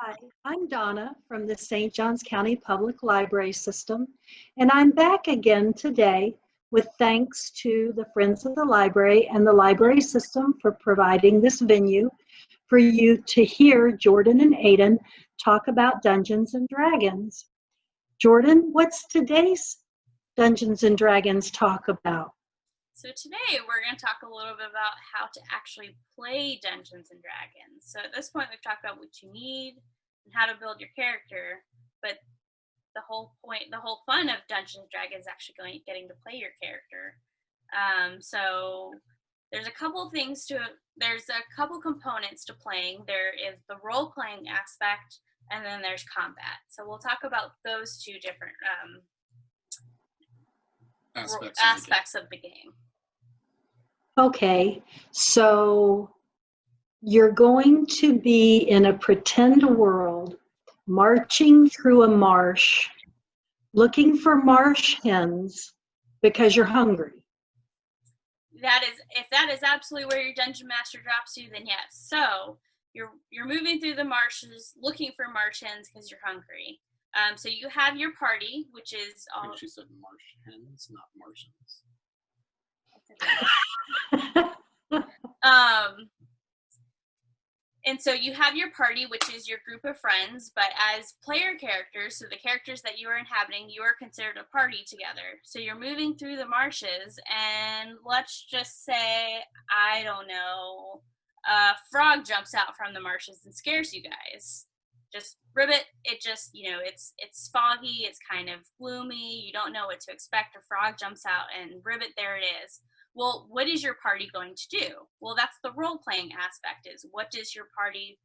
Hi, I'm Donna from the St. Johns County Public Library System, and I'm back again today with thanks to the Friends of the Library and the Library System for providing this venue for you to hear Jordan and Aiden talk about Dungeons and Dragons. Jordan, what's today's Dungeons and Dragons talk about? So today we're going to talk a little bit about how to actually play Dungeons and Dragons. So at this point we've talked about what you need and how to build your character, but the whole fun of Dungeons and Dragons is actually getting to play your character. So there's a couple components to playing. There is the role-playing aspect, and then there's combat. So we'll talk about those two different aspects of the game. Okay, so you're going to be in a pretend world, marching through a marsh, looking for marsh hens because you're hungry. If that is absolutely where your dungeon master drops you, then yes. So you're moving through the marshes, looking for marsh hens because you're hungry. So you have your party, which is all. I think she said marsh hens, not Martians. And so you have your party, which is your group of friends, but as player characters, so the characters that you are inhabiting, you are considered a party together. So you're moving through the marshes, and let's just say, I don't know, a frog jumps out from the marshes and scares you guys. Just ribbit, it's foggy, it's kind of gloomy, you don't know what to expect, a frog jumps out, and ribbit, there it is. Well, what is your party going to do? Well, that's the role-playing aspect, is what does your party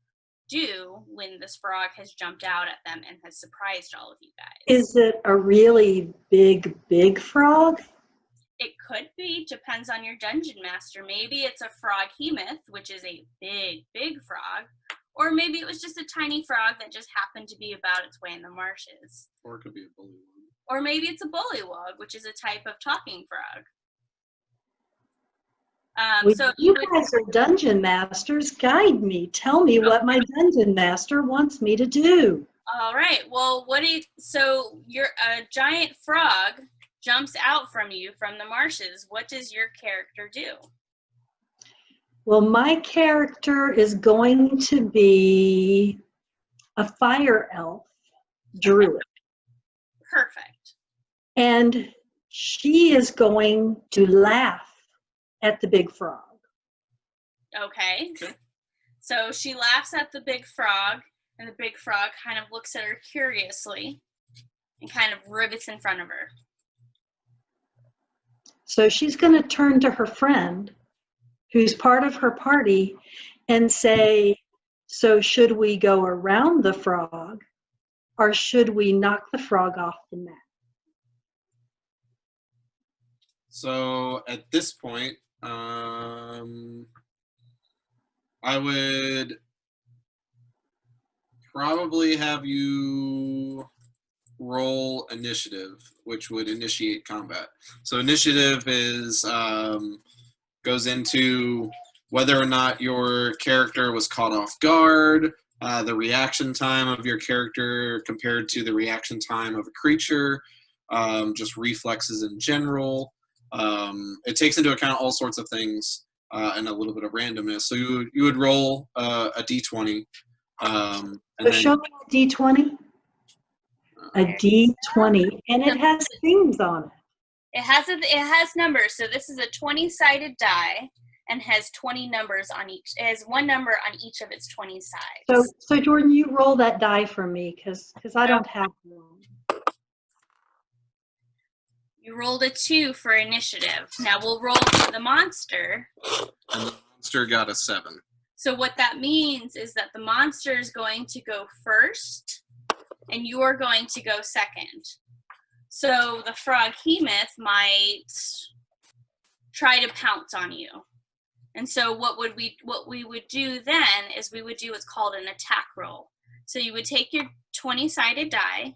do when this frog has jumped out at them and has surprised all of you guys? Is it a really big frog? It could be, depends on your dungeon master. Maybe it's a froghemoth, which is a big frog, or maybe it was just a tiny frog that just happened to be about its way in the marshes. Or it could be a bullywug. Or maybe it's a bullywug, which is a type of talking frog. So you guys are dungeon masters. Guide me. Tell me what my dungeon master wants me to do. All right. Well, so a giant frog jumps out from you from the marshes. What does your character do? Well, my character is going to be a fire elf druid. Perfect. And she is going to laugh at the big frog. Okay. So she laughs at the big frog, and the big frog kind of looks at her curiously and kind of ribbits in front of her. So she's going to turn to her friend, who's part of her party, and say, so should we go around the frog, or should we knock the frog off the mat? So at this point, I would probably have you roll initiative, which would initiate combat. So initiative is goes into whether or not your character was caught off guard, the reaction time of your character compared to the reaction time of a creature, just reflexes in general. It takes into account all sorts of things and a little bit of randomness. So you would roll a d20. Show me a d20. A d20, and it has things on it. It has numbers. So this is a 20-sided die and has 20 numbers on each. It has one number on each of its 20 sides. So Jordan, you roll that die for me because I don't have one. You rolled a 2 for initiative. Now we'll roll for the monster. And the monster got a 7. So what that means is that the monster is going to go first, and you're going to go second. So the froghemoth might try to pounce on you. And so what we would do then is we would do what's called an attack roll. So you would take your 20-sided die.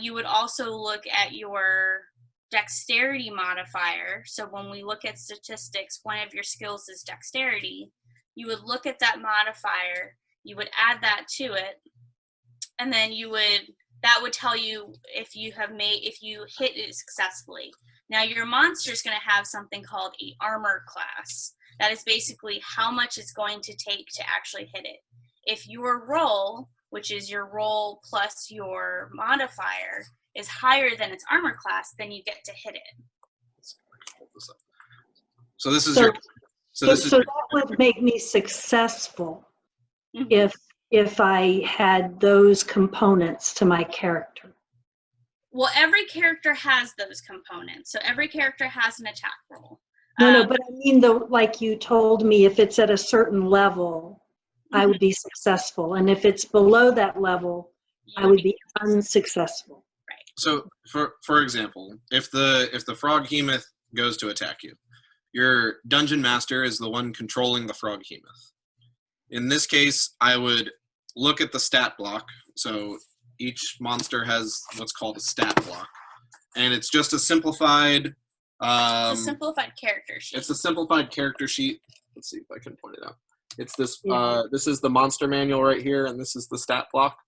You would also look at your dexterity modifier. So when we look at statistics, one of your skills is dexterity. You would look at that modifier, you would add that to it, and then that would tell you if you hit it successfully. Now your monster is going to have something called a armor class. That is basically how much it's going to take to actually hit it. If your roll, which is your roll plus your modifier, is higher than its armor class, then you get to hit it. So this is so that would make me successful if I had those components to my character. Well, every character has those components. So every character has an attack roll. No, but I mean, like you told me, if it's at a certain level, I would be successful. And if it's below that level, I would be unsuccessful. Right. So, for example, if the frog-hemoth goes to attack you, your dungeon master is the one controlling the frog-hemoth. In this case, I would look at the stat block. So each monster has what's called a stat block, and it's just a simplified. It's a simplified character sheet. It's a simplified character sheet. Let's see if I can point it out. It's this. This is the monster manual right here, and this is the stat block.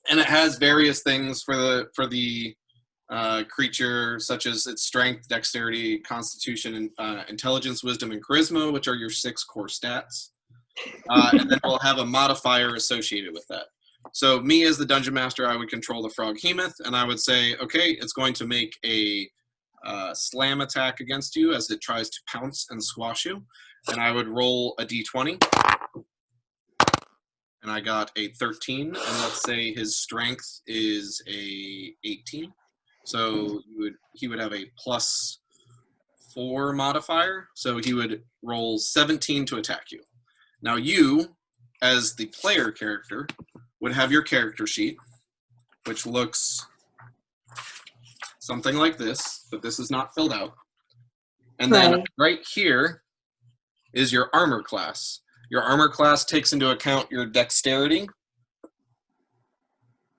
And it has various things for the creature, such as its strength, dexterity, constitution, and intelligence, wisdom, and charisma, which are your 6 core stats. And then we'll have a modifier associated with that. So me as the dungeon master, I would control the frog-hemoth, and I would say, okay, it's going to make a slam attack against you as it tries to pounce and squash you. And I would roll a d20. And I got a 13, and let's say his strength is a 18. So he would have a +4 modifier, so he would roll 17 to attack you. Now you, as the player character, would have your character sheet, which looks something like this, but this is not filled out. And then right here is your armor class. Your armor class takes into account your dexterity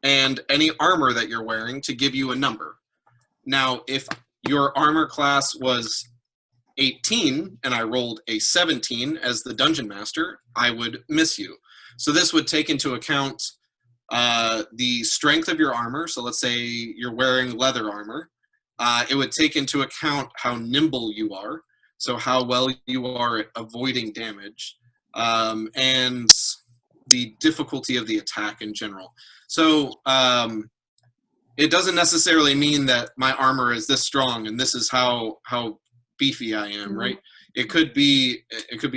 and any armor that you're wearing to give you a number. Now, if your armor class was 18 and I rolled a 17 as the dungeon master, I would miss you. So this would take into account the strength of your armor. So let's say you're wearing leather armor. It would take into account how nimble you are, so how well you are at avoiding damage, and the difficulty of the attack in general. So it doesn't necessarily mean that my armor is this strong and this is how beefy I am, right? It could be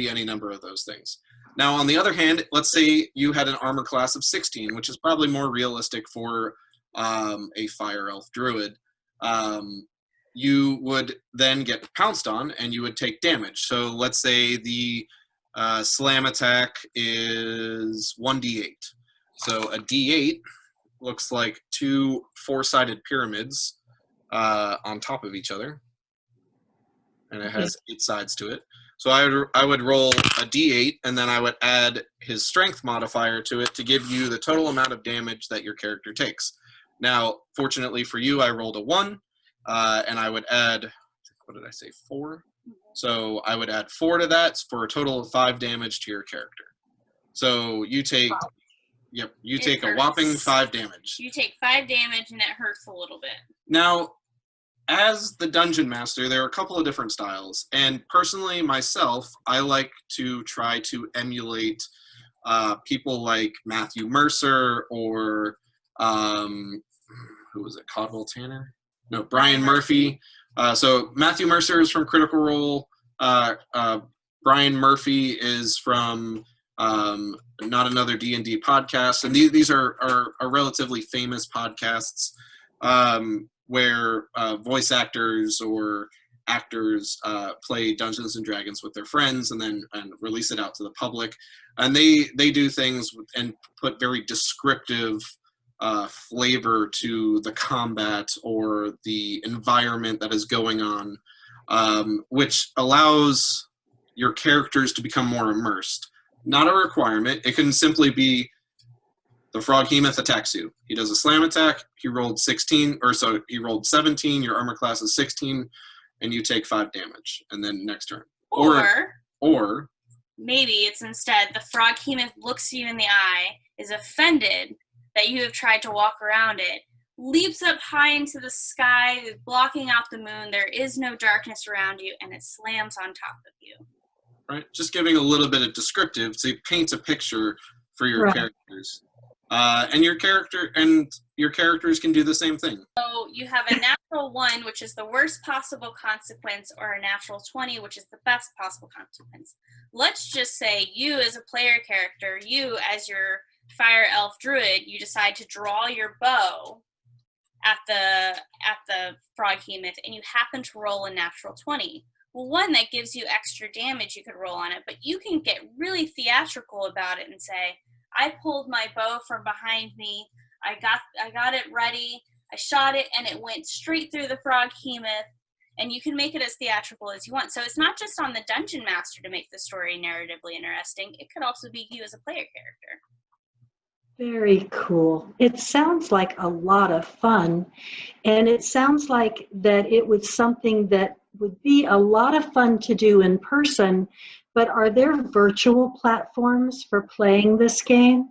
any number of those things. Now, on the other hand, let's say you had an armor class of 16, which is probably more realistic for a fire elf druid. You would then get pounced on and you would take damage. So let's say the slam attack is 1d8. So a d8 looks like 2 4-sided pyramids on top of each other. And it has 8 sides to it. So I would roll a d8, and then I would add his strength modifier to it to give you the total amount of damage that your character takes. Now, fortunately for you, I rolled a 1, and I would add, what did I say, 4? So I would add 4 to that for a total of 5 damage to your character. So you take, you take a whopping 5 damage. You take 5 damage, and it hurts a little bit. Now, as the dungeon master, there are a couple of different styles, and personally myself, I like to try to emulate people like Matthew Mercer or who was it, Caldwell Tanner? No, Brian Murphy. So Matthew Mercer is from Critical Role. Brian Murphy is from Not Another D&D Podcast, and these are relatively famous podcasts. Where voice actors or actors play Dungeons and Dragons with their friends and release it out to the public. And they do things and put very descriptive flavor to the combat or the environment that is going on, which allows your characters to become more immersed. Not a requirement. It can simply be the frog-hemoth attacks you. He does a slam attack. He rolled 16, or so he rolled 17. Your armor class is 16, and you take 5 damage. And then next turn, or maybe it's instead the froghemoth looks you in the eye, is offended that you have tried to walk around it, leaps up high into the sky, blocking out the moon. There is no darkness around you, and it slams on top of you. Right, just giving a little bit of descriptive to paint a picture for your characters, and your characters can do the same thing. So you have a natural 1, which is the worst possible consequence, or a natural 20, which is the best possible consequence. Let's just say you, as a player character, you as your fire elf druid, you decide to draw your bow at the froghemoth, and you happen to roll a natural 20. Well, 1, that gives you extra damage you could roll on it, but you can get really theatrical about it and say, I pulled my bow from behind me, I got it ready, I shot it, and it went straight through the froghemoth, and you can make it as theatrical as you want. So it's not just on the dungeon master to make the story narratively interesting, it could also be you as a player character. Very cool. It sounds like a lot of fun, and it sounds like that it was something that would be a lot of fun to do in person, but are there virtual platforms for playing this game?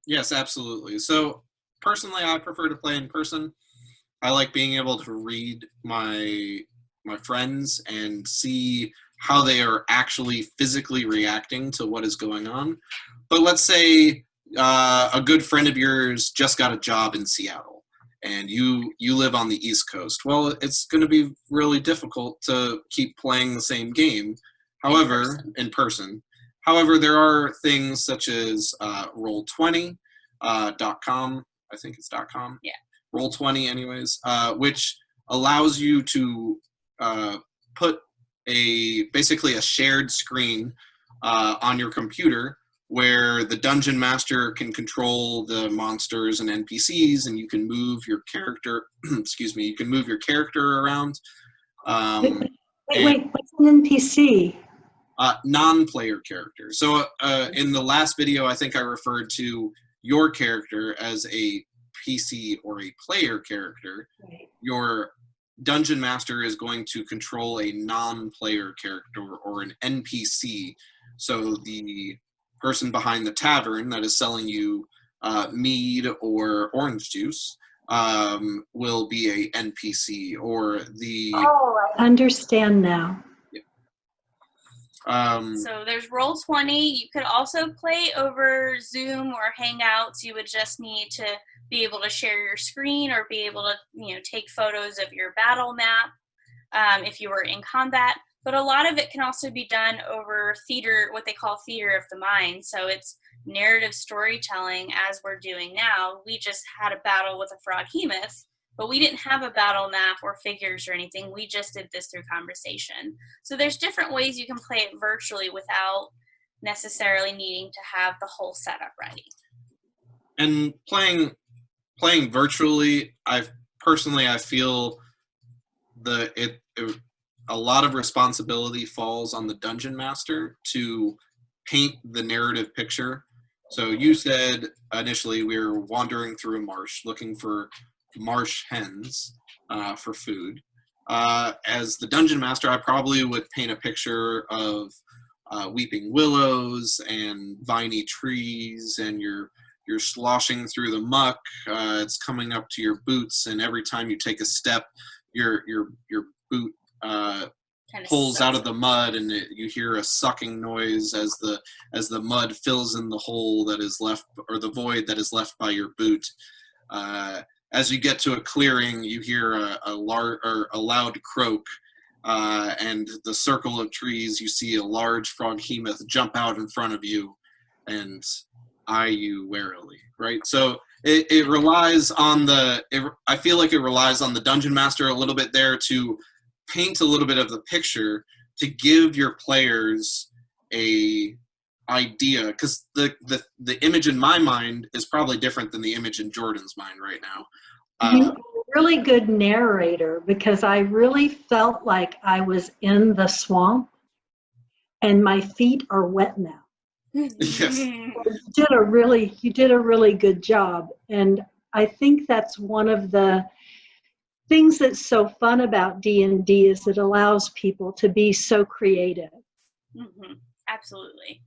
Yes, absolutely. So personally, I prefer to play in person. I like being able to read my friends and see how they are actually physically reacting to what is going on. But let's say a good friend of yours just got a job in Seattle, and you live on the East Coast. Well, it's going to be really difficult to keep playing the same game, however, in person. However, there are things such as Roll20.com, I think it's .com. Yeah. Roll20 anyways, which allows you to put basically a shared screen on your computer where the dungeon master can control the monsters and NPCs, and you can move your character, you can move your character around. Wait, what's an NPC? Non-player character. So in the last video, I think I referred to your character as a PC or a player character. Right. Your dungeon master is going to control a non-player character or an NPC. So the person behind the tavern that is selling you mead or orange juice will be a NPC, or the... Oh, I understand now. So there's Roll20. You could also play over Zoom or Hangouts. You would just need to be able to share your screen or be able to, take photos of your battle map if you were in combat. But a lot of it can also be done over theater, what they call theater of the mind. So it's narrative storytelling, as we're doing now. We just had a battle with a froghemoth, but we didn't have a battle map or figures or anything. We just did this through conversation. So there's different ways you can play it virtually without necessarily needing to have the whole setup ready. And playing virtually, I feel a lot of responsibility falls on the dungeon master to paint the narrative picture. So you said initially we were wandering through a marsh looking for marsh hens for food. As the dungeon master, I probably would paint a picture of weeping willows and viney trees, and you're sloshing through the muck. It's coming up to your boots, and every time you take a step, your boot pulls out of the mud, and you hear a sucking noise as the mud fills in the hole that is left, or the void that is left by your boot. As you get to a clearing, you hear a loud croak, and the circle of trees, you see a large froghemoth jump out in front of you and eye you warily, right? So it relies on I feel like it relies on the dungeon master a little bit there to paint a little bit of the picture, to give your players a idea, because the image in my mind is probably different than the image in Jordan's mind right now. You're a really good narrator, because I really felt like I was in the swamp and my feet are wet now. Yes. You did a really good job, and I think that's one of the things that's so fun about D&D is it allows people to be so creative. Mm-hmm. Absolutely.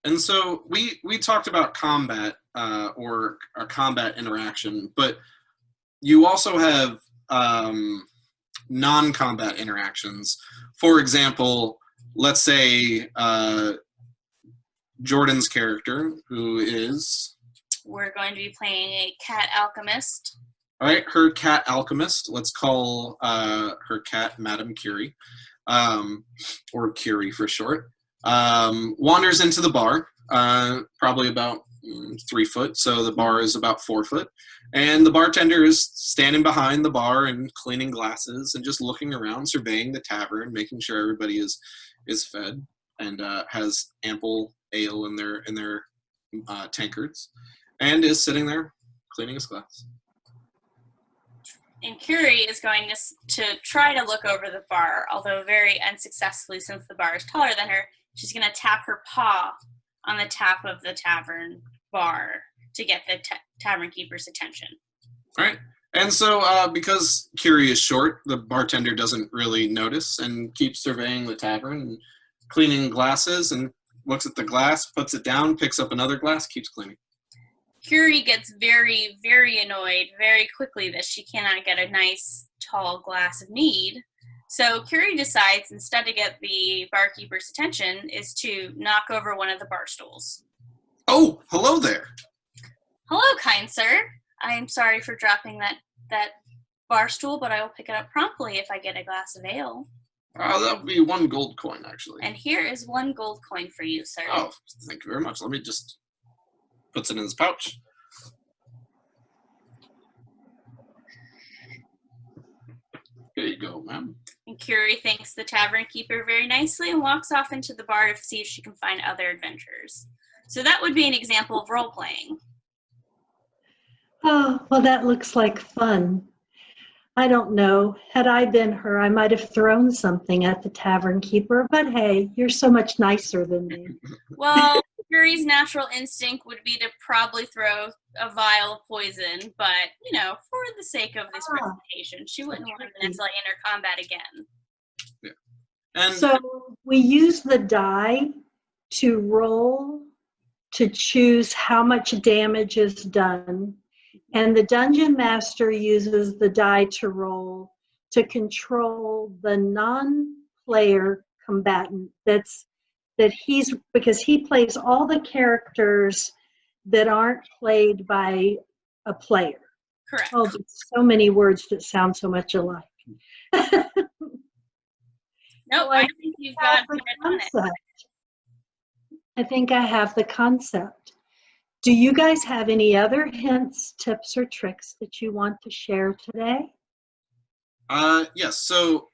And so we talked about combat or a combat interaction, but you also have non-combat interactions. For example, let's say Jordan's character, who is... We're going to be playing a cat alchemist. All right, her cat alchemist. Let's call her cat Madame Curie, or Curie for short. Wanders into the bar, probably about 3 foot, so the bar is about 4 foot. And the bartender is standing behind the bar and cleaning glasses and just looking around, surveying the tavern, making sure everybody is fed and has ample ale in their tankards, and is sitting there cleaning his glass. And Curie is going to try to look over the bar, although very unsuccessfully since the bar is taller than her. She's going to tap her paw on the tap of the tavern bar to get the tavern keeper's attention. All right. And so because Curie is short, the bartender doesn't really notice and keeps surveying the tavern and cleaning glasses and looks at the glass, puts it down, picks up another glass, keeps cleaning. Curie gets very, very annoyed very quickly that she cannot get a nice, tall glass of mead. So Curie decides, instead to get the barkeeper's attention, is to knock over one of the bar stools. Oh, hello there. Hello, kind sir. I am sorry for dropping that bar stool, but I will pick it up promptly if I get a glass of ale. That would be 1 gold coin, actually. And here is 1 gold coin for you, sir. Oh, thank you very much. Let me just... Puts it in his pouch. Here you go, ma'am. And Curie thanks the tavern keeper very nicely and walks off into the bar to see if she can find other adventurers. So that would be an example of role-playing. Oh, well, that looks like fun. I don't know. Had I been her, I might have thrown something at the tavern keeper, but hey, you're so much nicer than me. Well, Curie's natural instinct would be to probably throw a vial of poison, but, for the sake of this presentation, she wouldn't want to mentally enter combat again. Yeah. And so we use the die to roll to choose how much damage is done. And the dungeon master uses the die to roll to control the non-player combatant because he plays all the characters that aren't played by a player. Correct. Oh, there's so many words that sound so much alike. No, I think you've got it on it. I think I have the concept. Do you guys have any other hints, tips, or tricks that you want to share today? Yes. So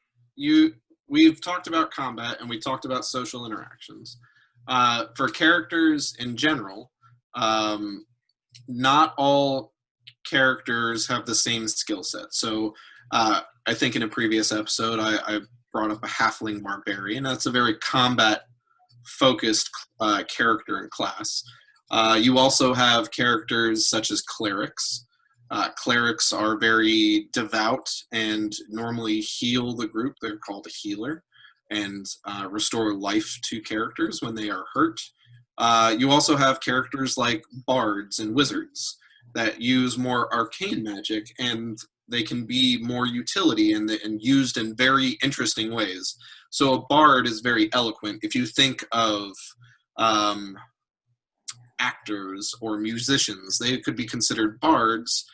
we've talked about combat and we talked about social interactions. For characters in general, not all characters have the same skill set. So I think in a previous episode, I brought up a halfling barbarian. That's a very combat-focused character and class. You also have characters such as clerics. Clerics are very devout and normally heal the group. They're called a healer and restore life to characters when they are hurt. You also have characters like bards and wizards that use more arcane magic, and they can be more utility and used in very interesting ways. So a bard is very eloquent. If you think of actors or musicians, they could be considered bards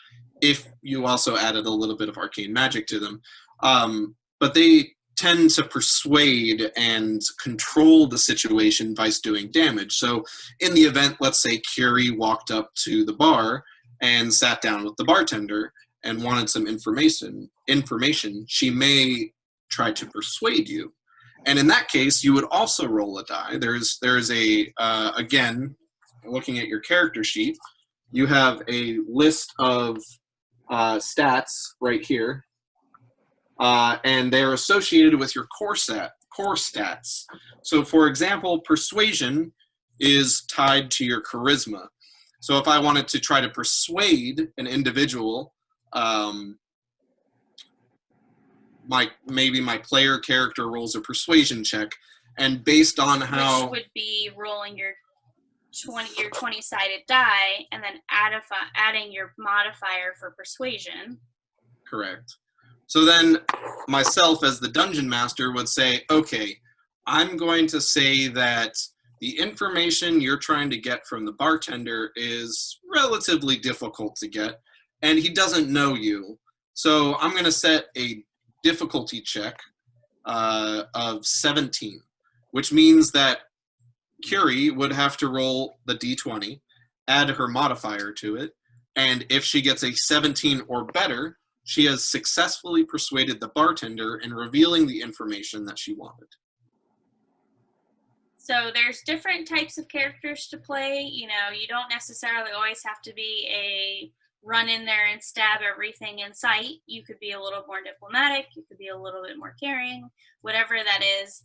if you also added a little bit of arcane magic to them. But they tend to persuade and control the situation by doing damage. So in the event, let's say Curie walked up to the bar and sat down with the bartender and wanted some information, she may try to persuade you. And in that case, you would also roll a die. There's a, again, looking at your character sheet, you have a list of stats right here, and they're associated with your core stats. So for example, persuasion is tied to your charisma. So if I wanted to try to persuade an individual, maybe my player character rolls a persuasion check, And based on how... Which would be rolling your 20-sided die and then adding your modifier for persuasion. Correct. So then myself as the dungeon master would say, okay, I'm going to say that the information you're trying to get from the bartender is relatively difficult to get, and he doesn't know you. So I'm going to set a difficulty check of 17, which means that Curie would have to roll the d20, add her modifier to it, and if she gets a 17 or better, she has successfully persuaded the bartender in revealing the information that she wanted. So there's different types of characters to play. You know, you don't necessarily always have to be a run in there and stab everything in sight. You could be a little more diplomatic. You could be a little bit more caring, whatever that is.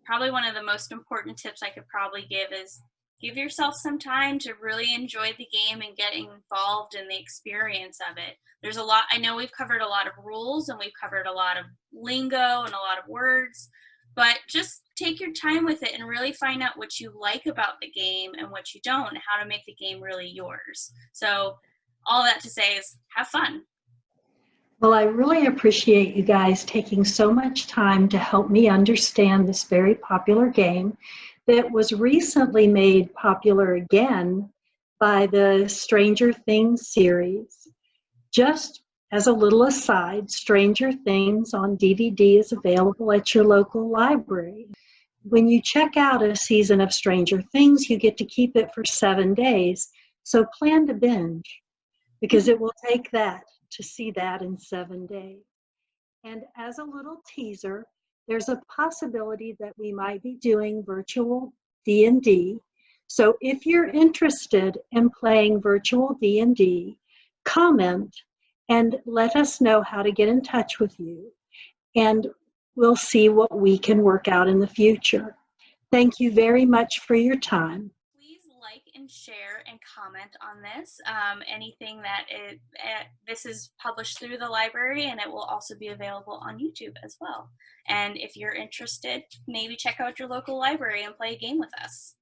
Probably one of the most important tips I could probably give is give yourself some time to really enjoy the game and get involved in the experience of it. There's a lot, I know we've covered a lot of rules and we've covered a lot of lingo and a lot of words, but just take your time with it and really find out what you like about the game and what you don't, and how to make the game really yours. So all that to say is have fun. Well, I really appreciate you guys taking so much time to help me understand this very popular game that was recently made popular again by the Stranger Things series. Just as a little aside, Stranger Things on DVD is available at your local library. When you check out a season of Stranger Things, you get to keep it for 7 days. So plan to binge, because it will take that to see that in 7 days. And as a little teaser, there's a possibility that we might be doing virtual D&D. So if you're interested in playing virtual D&D, comment and let us know how to get in touch with you. And we'll see what we can work out in the future. Thank you very much for your time. Please like and share and comment on this. Anything that this is published through the library, and it will also be available on YouTube as well. And if you're interested, maybe check out your local library and play a game with us.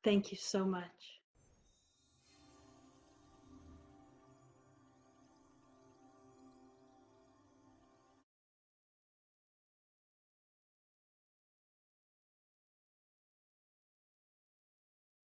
Thank you so much.